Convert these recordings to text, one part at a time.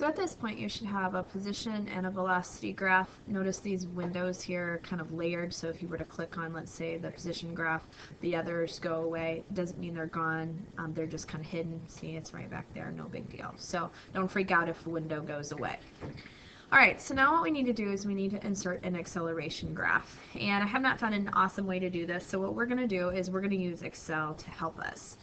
So at this point you should have a position and a velocity graph. Notice these windows here are kind of layered, so if you were to click on, let's say, the position graph, the others go away. It doesn't mean they're gone, they're just kind of hidden. See, it's right back there, no big deal. So don't freak out if the window goes away. Alright, so now what we need to do is we need to insert an acceleration graph. And I have not found an awesome way to do this, so what we're going to do is we're going to use Excel to help us.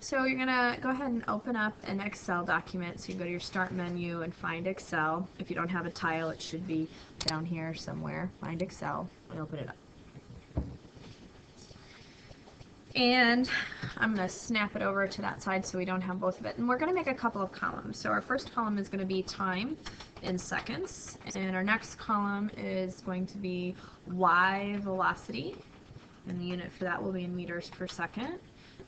So you're going to go ahead and open up an Excel document. So you go to your Start menu and find Excel. If you don't have a tile, it should be down here somewhere. Find Excel and open it up. And I'm going to snap it over to that side so we don't have both of it. And we're going to make a couple of columns. So our first column is going to be time in seconds. And our next column is going to be Y velocity. And the unit for that will be in meters per second.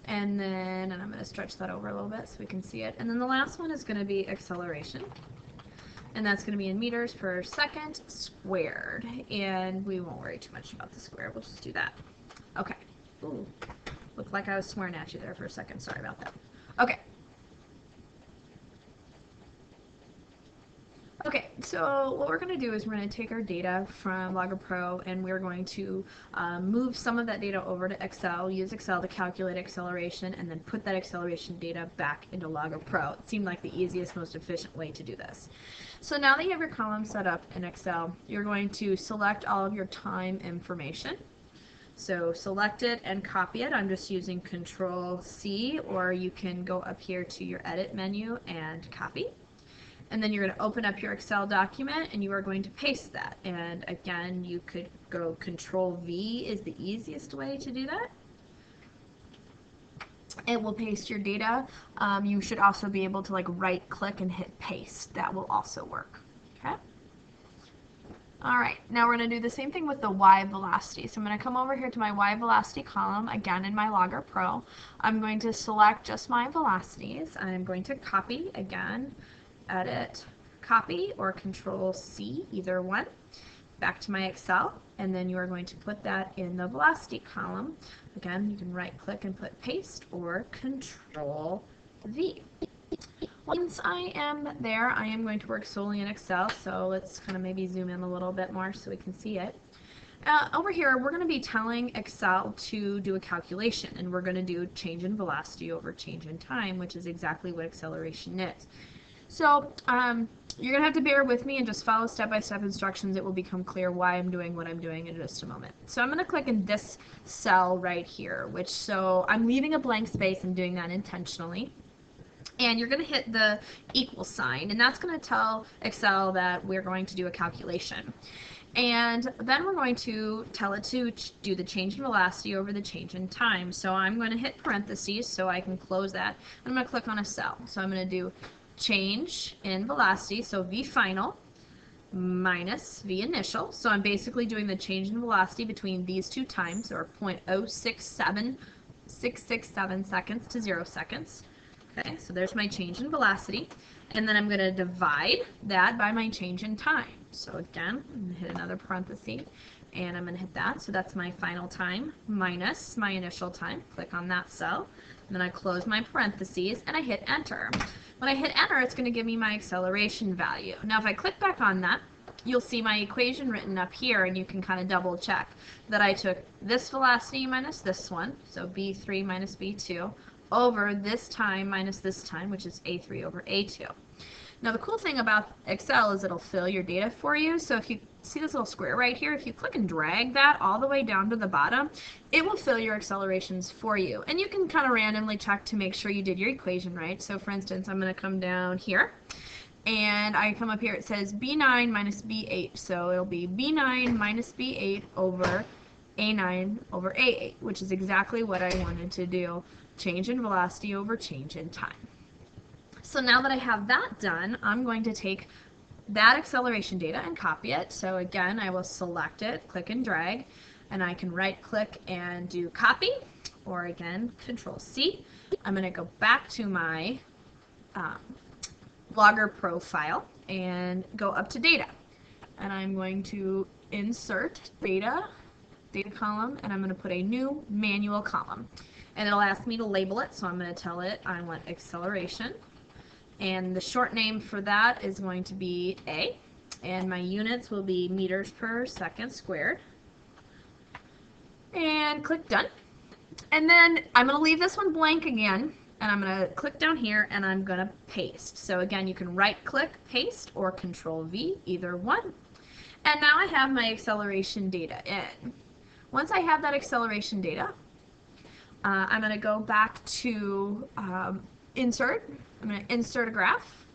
And then, I'm going to stretch that over a little bit so we can see it. And then the last one is going to be acceleration. And that's going to be in meters per second squared. And we won't worry too much about the square. We'll just do that. Okay. Ooh. Looked like I was swearing at you there for a second. Sorry about that. Okay. Okay, so what we're going to do is we're going to take our data from Logger Pro and we're going to move some of that data over to Excel, use Excel to calculate acceleration, and then put that acceleration data back into Logger Pro. It seemed like the easiest, most efficient way to do this. So now that you have your column set up in Excel, you're going to select all of your time information. So select it and copy it. I'm just using Control-C, or you can go up here to your Edit menu and copy. And then you're going to open up your Excel document and you are going to paste that. And again, you could go Control-V is the easiest way to do that. It will paste your data. You should also be able to right click and hit paste. That will also work. Okay. Alright, now we're going to do the same thing with the Y velocity. So I'm going to come over here to my Y velocity column, again in my Logger Pro. I'm going to select just my velocities. I'm going to copy again. Edit, copy, or Control-C, either one, back to my Excel, and then you are going to put that in the velocity column. Again, you can right click and put paste, or Control-V. Once I am there, I am going to work solely in Excel, so let's kind of maybe zoom in a little bit more so we can see it. Over here, we're going to be telling Excel to do a calculation, and we're going to do change in velocity over change in time, which is exactly what acceleration is. So you're going to have to bear with me and just follow step-by-step instructions. It will become clear why I'm doing what I'm doing in just a moment. So I'm going to click in this cell right here, so I'm leaving a blank space and doing that intentionally. And you're going to hit the equal sign, and that's going to tell Excel that we're going to do a calculation. And then we're going to tell it to do the change in velocity over the change in time. So I'm going to hit parentheses so I can close that. I'm going to click on a cell. So I'm going to do change in velocity, so V final minus V initial. So I'm basically doing the change in velocity between these two times, or 0.067667 seconds to 0 seconds. Okay, so there's my change in velocity. And then I'm going to divide that by my change in time. So again, I'm going to hit another parenthesis, and I'm going to hit that. So that's my final time minus my initial time. Click on that cell. And then I close my parentheses, and I hit enter. When I hit enter, it's going to give me my acceleration value. Now if I click back on that, you'll see my equation written up here, and you can kind of double check that I took this velocity minus this one, so B3 minus B2, over this time minus this time, which is A3 over A2. Now the cool thing about Excel is it'll fill your data for you. So if you see this little square right here, if you click and drag that all the way down to the bottom, it will fill your accelerations for you. And you can kind of randomly check to make sure you did your equation right. So for instance, I'm going to come down here, and I come up here, it says B9 minus B8. So it'll be B9 minus B8 over A9 over A8, which is exactly what I wanted to do. Change in velocity over change in time. So now that I have that done, I'm going to take that acceleration data and copy it. So again, I will select it, click and drag, and I can right click and do copy, or again, Control-C. I'm going to go back to my Logger profile and go up to data. And I'm going to insert data column, and I'm going to put a new manual column. And it'll ask me to label it, so I'm going to tell it I want acceleration. And the short name for that is going to be A. And my units will be meters per second squared. And click done. And then I'm going to leave this one blank again. And I'm going to click down here and I'm going to paste. So again, you can right click, paste, or Control V, either one. And now I have my acceleration data in. Once I have that acceleration data, I'm going to go back to insert. I'm going to insert a graph.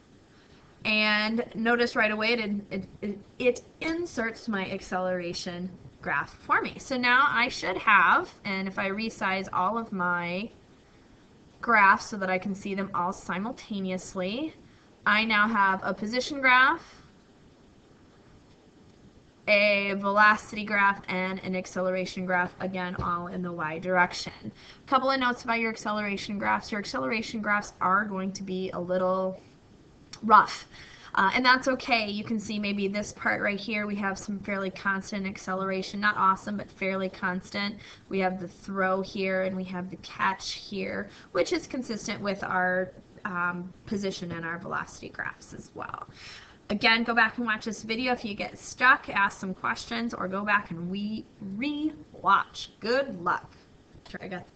And notice right away it inserts my acceleration graph for me. So now I should have, and if I resize all of my graphs so that I can see them all simultaneously, I now have a position graph, a velocity graph, and an acceleration graph, again, all in the y direction. A couple of notes about your acceleration graphs. Your acceleration graphs are going to be a little rough. And that's okay. You can see maybe this part right here, we have some fairly constant acceleration. Not awesome, but fairly constant. We have the throw here, and we have the catch here, which is consistent with our position and our velocity graphs as well. Again, go back and watch this video. If you get stuck, ask some questions, or go back and re-watch. Good luck. Sure, I got